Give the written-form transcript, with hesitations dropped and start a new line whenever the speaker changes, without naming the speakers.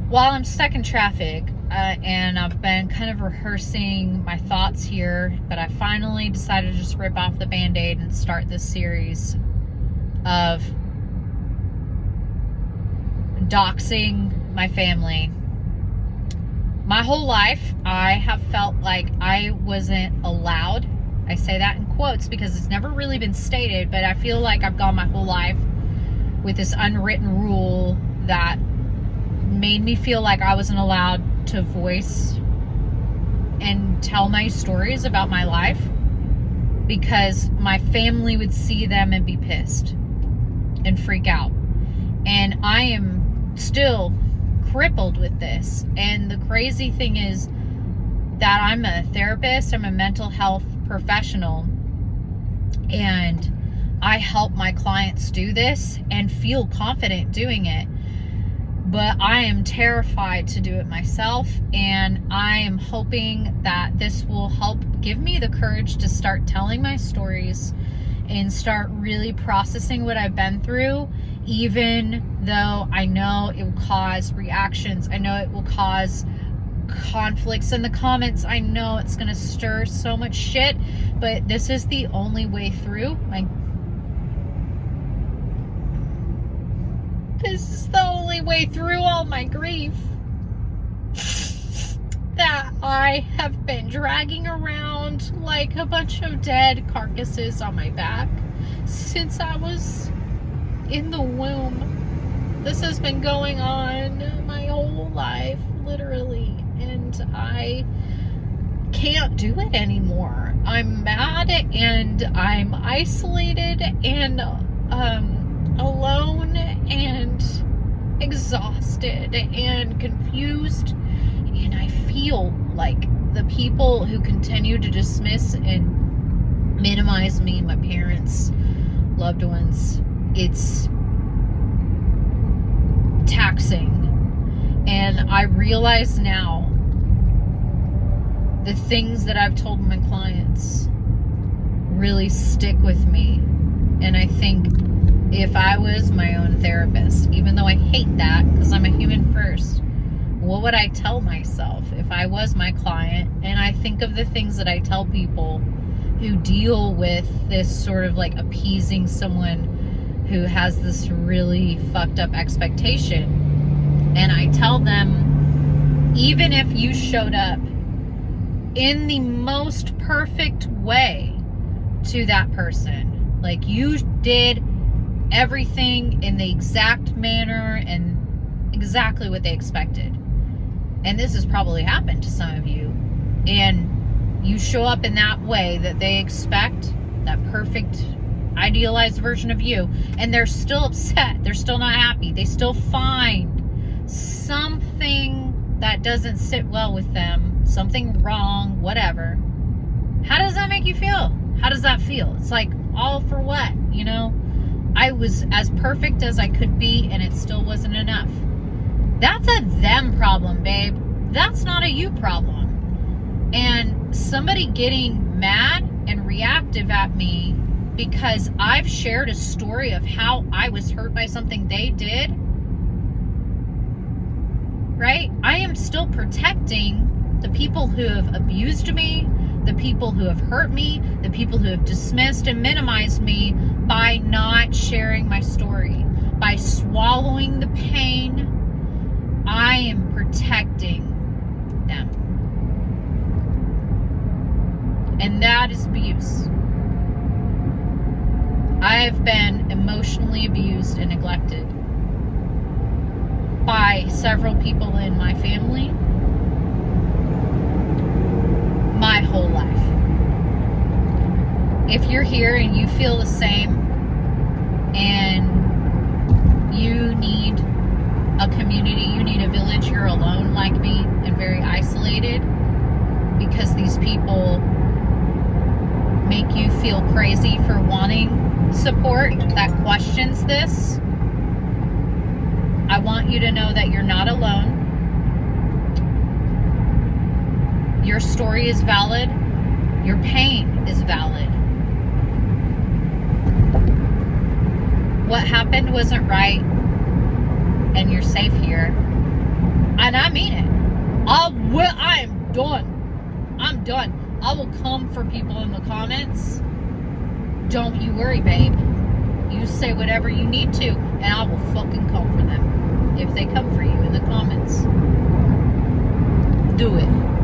while I'm stuck in traffic, and I've been kind of rehearsing my thoughts here, but I finally decided to just rip off the Band-Aid and start this series of doxing my family. My whole life, I have felt like I wasn't allowed. I say that in quotes because it's never really been stated, but I feel like I've gone my whole life with this unwritten rule that made me feel like I wasn't allowed to voice and tell my stories about my life because my family would see them and be pissed and freak out. And I am still crippled with this. And the crazy thing is that I'm a therapist, I'm a mental health professional, and I help my clients do this and feel confident doing it. But I am terrified to do it myself, and I am hoping that this will help give me the courage to start telling my stories and start really processing what I've been through, even though I know it will cause reactions. I know it will cause conflicts in the comments. I know it's going to stir so much shit, but this is the only way through. This is the only way through all my grief that I have been dragging around like a bunch of dead carcasses on my back since I was in the womb. This has been going on my whole life, literally, and I can't do it anymore. I'm mad and I'm isolated and alone and exhausted and confused, and I feel like the people who continue to dismiss and minimize me, my parents, loved ones, it's taxing. And I realize now the things that I've told my clients really stick with me, and I think if I was my own therapist, even though I hate that because I'm a human first, what would I tell myself if I was my client? And I think of the things that I tell people who deal with this sort of like appeasing someone who has this really fucked up expectation. And I tell them, even if you showed up in the most perfect way to that person, like you did everything in the exact manner and exactly what they expected, and this has probably happened to some of you, and you show up in that way that they expect, that perfect idealized version of you, and they're still upset, they're still not happy, they still find something that doesn't sit well with them, something wrong, whatever. How does that make you feel? How does that feel? It's like, all for what, you know? I was as perfect as I could be, and it still wasn't enough. That's a them problem, babe. That's not a you problem. And somebody getting mad and reactive at me because I've shared a story of how I was hurt by something they did, right? I am still protecting the people who have abused me, the people who have hurt me, the people who have dismissed and minimized me by not sharing my story, by swallowing the pain. I am protecting them. And that is abuse. I have been emotionally abused and neglected by several people in my family my whole life. If you're here and you feel the same and you need a community, you need a village, you're alone like me and very isolated because these people make you feel crazy for wanting support that questions this, I want you to know that you're not alone. Your story is valid. Your pain is valid. What happened wasn't right, and you're safe here. And I mean it. I am done. I'm done. I will come for people in the comments. Don't you worry, babe. You say whatever you need to, and I will fucking come for them. If they come for you in the comments. Do it.